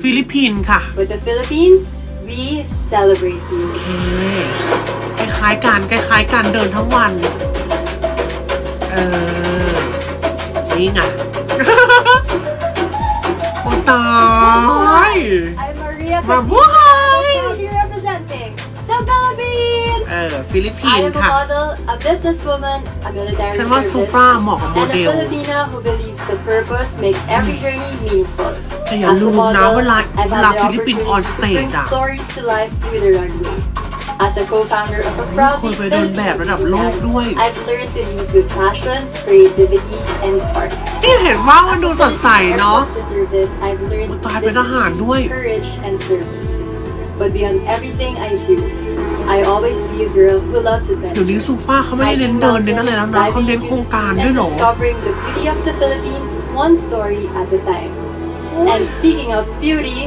ฟิลิปปินส์ค่ะ With the Philippines, we celebrate you. โอเคคล้ายๆกันเดินทั้งวัน เออ นี่ไง โอ้ตาย I'm Maria มา Patricia, ว้าย proudly representing the Philippines. ฟิลิปปิน I ส์ am a ค่ะ model, a businesswoman, a military ฉันว่า service, ซูปราเหมาะกับโม and เด a ล Filipina who believes the purpose makes every journey meaningful. แต่อย่า As ลื a มนะ model, เวลา I've had the ฟิลิปปินส์ opportunity on to bring stage อะ stories to life through the runway. As a co-founder of a proudly เคยไปเดินแบบระดับโลกด้วย I've learned to lead with passion, creativity, and heart. ที่เห็นว่ามันดูสดใสเนาะ To service, I've learned ตายเป็นทหารด้วย courage and service. But beyond everything I do, I always be a girl who loves เดี๋ยว adventure. นี้ซูป้าเขาไม่ได้เน้นเดินเน้นอะไรแล้วนะเขาเน้นโครงการด้วย And เหรอ discovering the beauty of the Philippines one story at a time. And speaking of beauty,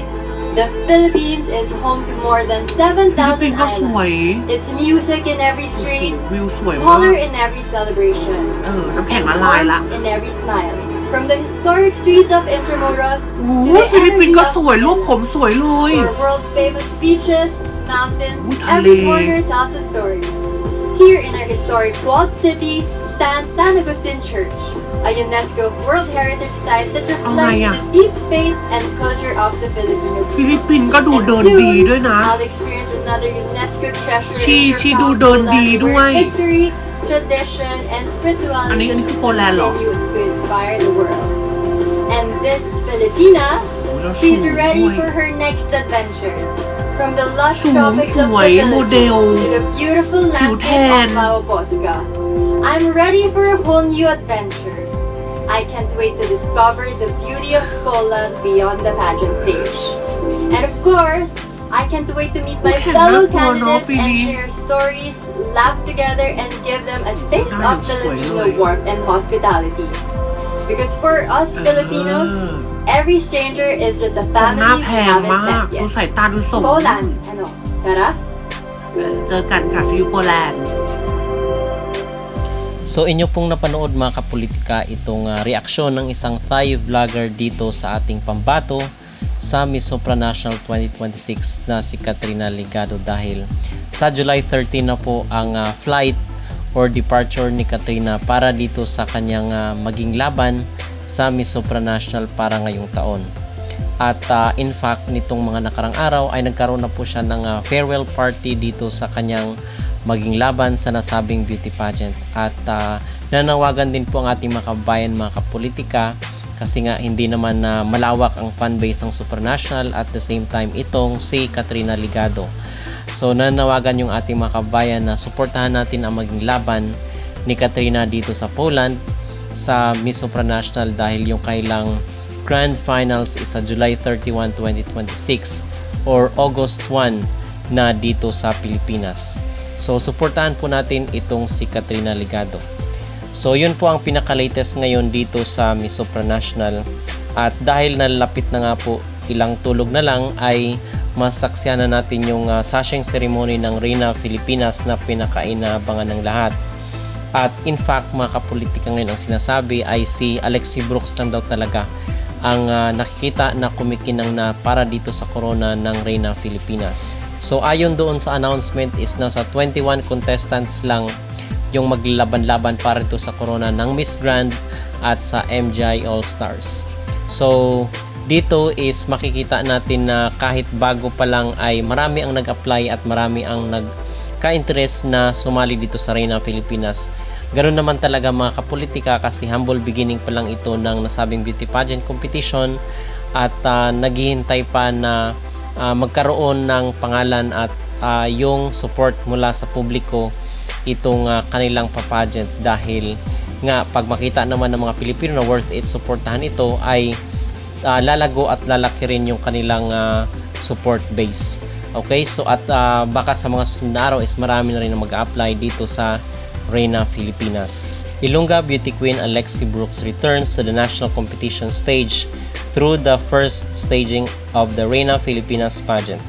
the Philippines is home to more than ฟิลิปปิน 7,000 ส์ก็สวย islands. It's music in every street, วิวสวยมาก color in every celebration, น้ำแข็ง and ละลายละ warmth in every smile. From the historic streets of Intramuros โอ้ to the ฟิลิปปินส์ energy ก็ of สวยรูปผมสวยเลย our world famous beaches, mountains, Uy, every tali. corner tells a story. Here in our historic walled city stands San Agustin Church, a UNESCO World Heritage Site that reflects ya? the deep faith and culture of the Filipino ฟิลิปปินส์ก็ดูเดินดีด้วยนะ I'll experience another UNESCO treasure She in do proud เดินดี Poland ด้วย where history, tradition, and อัน spirituality นี้คือโปแลนด์เหรอ continue to inspire the world. And this Filipina, โอ้แล้วสูง she's ด้ว ready ย for her next adventure. From the lush สูง tropics of ส the วยโมเดล Philippines to the beautiful ผิวแท landscape น of Mauaposca, I'm ready for a whole new adventure. I can't wait to discover the beauty of Poland beyond the pageant stage. And of course, I can't wait to meet my Okay, fellow that's one, candidates and Pili. share stories, laugh together, and give them a taste Nice, of Filipino wait. warmth and hospitality. Because for us Filipinos, every stranger is just a หน้า family แพ we ง haven't มาก met ดู yet. สายตาดูสม Poland, ano? Tara? เจอกันค่ะซิวโปแลนด์ So inyo pong napanood mga kapolitika itong reaksyon ng isang Thai vlogger dito sa ating pambato sa Miss Supranational 2026 na si Katrina Ligado dahil sa July 13 na po ang flight or departure ni Katrina para dito sa kanyang maging laban sa Miss Supranational para ngayong taon. At in fact nitong mga nakarang araw ay nagkaroon na po siya ng farewell party dito sa kanyang maging laban sa nasabing beauty pageant. At nanawagan din po ang ating mga kabayan, mga kapolitika, kasi nga hindi naman malawak ang fanbase ng Supranational at the same time itong si Katrina Ligado. So nanawagan yung ating mga kabayan na suportahan natin ang maging laban ni Katrina dito sa Poland sa Miss Supranational dahil yung kailang Grand Finals is sa July 31, 2026 or August 1 na dito sa Pilipinas. So, suportahan po natin itong si Katrina Ligado. So, yun po ang pinaka-latest ngayon dito sa Miss Supranational. At dahil nalalapit na nga po, ilang tulog na lang, ay masaksihan na natin yung sashing ceremony ng Reyna Filipinas na pinakainabangan ng lahat. At in fact, mga kapolitika ngayon ang sinasabi ay si Alexi Brooks lang daw talaga ang nakikita na kumikinang na para dito sa corona ng Reyna Filipinas. So ayon doon sa announcement is nasa 21 contestants lang yung maglalaban-laban para dito sa corona ng Miss Grand at sa MGI All-Stars. So dito is makikita natin na kahit bago pa lang ay marami ang nag-apply at marami ang nagka-interest na sumali dito sa Reyna Filipinas. Ganoon naman talaga mga kapolitika kasi humble beginning pa lang ito ng nasabing beauty pageant competition at naghihintay pa na magkaroon ng pangalan at yung support mula sa publiko itong kanilang pageant dahil nga pag makita naman ng mga Pilipino na worth it supportahan ito ay lalago at lalaki rin yung kanilang support base. Okay, so at baka sa mga susunod na araw is marami na rin na mag-apply dito sa Reyna Filipinas. Ilongga beauty queen Alexi Brooks returns to the national competition stage through the first staging of the Reyna Filipinas pageant.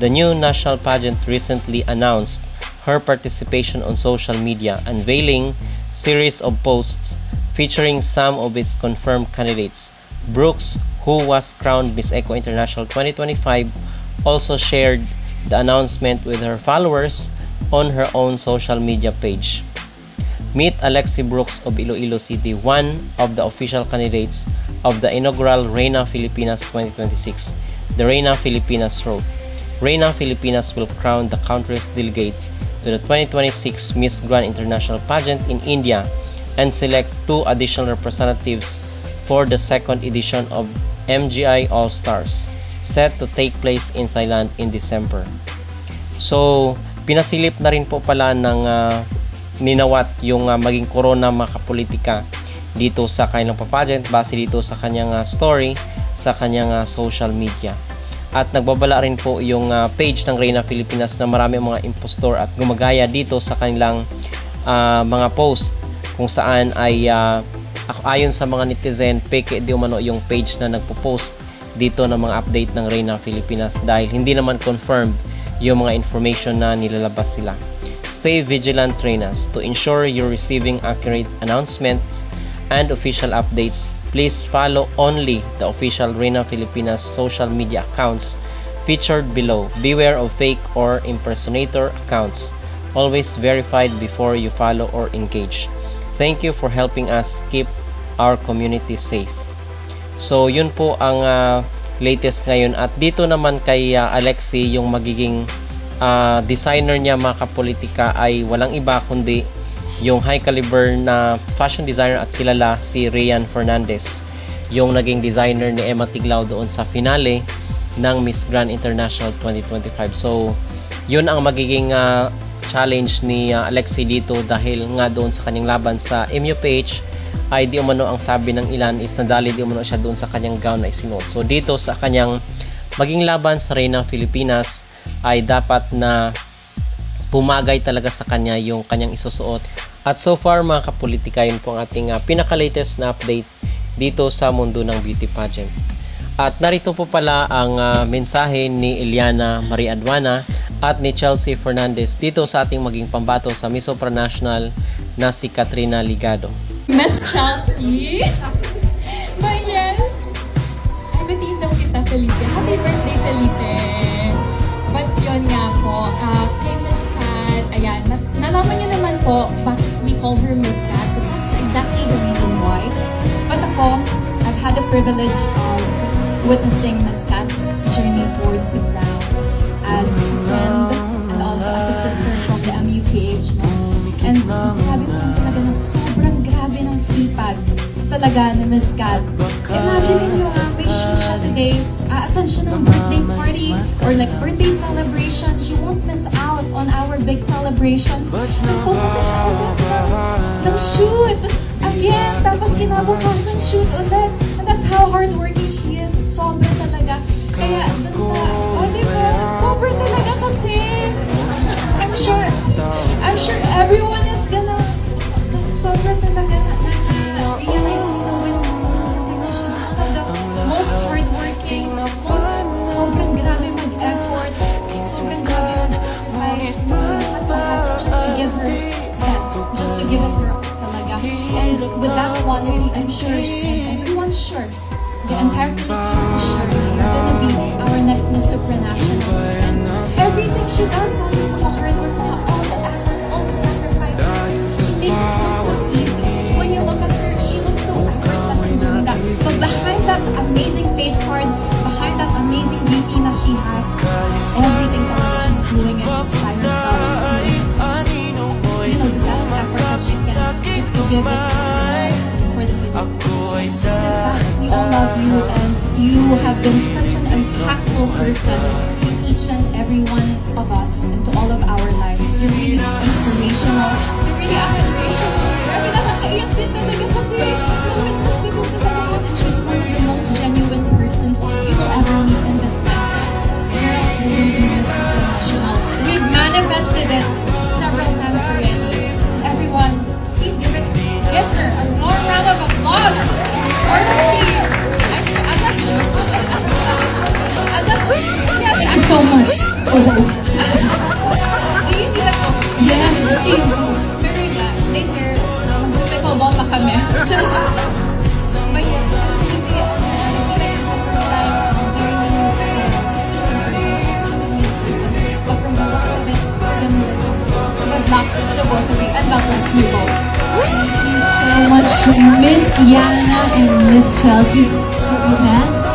The new national pageant recently announced her participation on social media, unveiling series of posts featuring some of its confirmed candidates. Brooks, who was crowned Miss Eco International 2025, also shared the announcement with her followers on her own social media page. Meet Alexi Brooks of Iloilo City, one of the official candidates of the inaugural Reina Filipinas 2026. The Reina Filipinas wrote, Reina Filipinas will crown the country's delegate to the 2026 Miss Grand International Pageant in India and select 2 additional representatives for the second edition of MGI All-Stars, set to take place in Thailand in December. So, pinasilip na rin po pala ng ninawat yung maging corona mga kapolitika dito sa kanilang pageant base dito sa kanyang story sa kanyang social media. At nagbabala rin po yung page ng Reina Filipinas na marami mga impostor at gumagaya dito sa kanilang mga post kung saan ay ayon sa mga netizen, peke di umano yung page na nagpo-post dito ng mga update ng Reina Filipinas dahil hindi naman confirmed yung mga information na nilalabas sila. Stay vigilant, Reinas. To ensure you're receiving accurate announcements and official updates, please follow only the official Reina Filipinas social media accounts featured below. Beware of fake or impersonator accounts. Always verified before you follow or engage. Thank you for helping us keep our community safe. So, yun po ang latest ngayon. At dito naman kay Alexi, yung magiging designer niya mga kapolitika ay walang iba kundi yung high caliber na fashion designer at kilala si Rian Fernandez, yung naging designer ni Emma Tiglao doon sa finale ng Miss Grand International 2025. So, yun ang magiging challenge ni Alexi dito dahil nga doon sa kanyang laban sa MUPH ay di umano ang sabi ng ilan is nadali di umano siya doon sa kanyang gown na isinuot. So, dito sa kanyang maging laban sa Reina Filipinas ay dapat na pumagay talaga sa kanya yung kanyang isusuot. At so far mga kapolitika, yun po ang ating pinaka-latest na update dito sa mundo ng beauty pageant. At narito po pala ang mensahe ni Eliana Marie Aduana at ni Chelsea Fernandez dito sa ating maging pambato sa Miss Supranational na si Katrina Ligado. Miss Chelsea? But yes, ay batiin daw kita, Felipe. Happy birthday, Felipe! But yun nga po, kay Miss Kat, ayan, nalaman niyo naman po bakit we call her Miss Kat, but that's exactly the reason why. But ako, I've had the privilege of witnessing Miss Kat's journey towards the crown as a friend and also as a sister from the MUPH. No? And masasabi ko lang talaga na sobrang grabe ng sipag talaga ni Miss Kat. Imagine nyo may shoot siya today, attend siya ng birthday party or like birthday celebration. She won't miss out on our big celebrations. Tapos pumunta siya ulit ng shoot again. Tapos kinabukasan shoot ulit. And that's how hardworking she is. Sobra talaga. Kaya dun sa, diba? Sobra talaga kasi I'm sure everyone is gonna sobra talaga na realize mo na witness mo sa kanya. She's one of the most hardworking, sobrang grabe mag-effort, sobrang grabe mag-sacrifice, lahat just to give her best, just to give it her talaga. And with that quality, I'm sure, and everyone's sure, the entire Philippines is sure na you're gonna be our next Miss Supranational. And everything she does, all the hard work, all the effort, all the sacrifices, she makes it look so easy. When you look at her, she looks so effortless in doing that. But behind that amazing face card, behind that amazing beauty that she has, everything talaga, she's doing it by herself. She's doing it, the best effort that she can, just to give it for the Philippines. Miss Kat, we all love you, and you have been such an impactful person to each and every one of us and to all of our lives. You're really inspirational. You're really aspirational. Grabe, nakakaiyak din talaga kasi na-witness ko din talaga yun. And she's one of the most genuine persons you will ever meet in this life. Girl, you're going to be Miss Supranational. We've manifested it several times already. Everyone, please give her a more round of applause for her team. As a host. Thank you so much for host. Do you need a host? Yes. Pero yeah, later, mag-pickleball pa kami. But yes, luck to the both of you, and God bless you both. Thank you so much to Miss Yana and Miss Chelsea Gomez.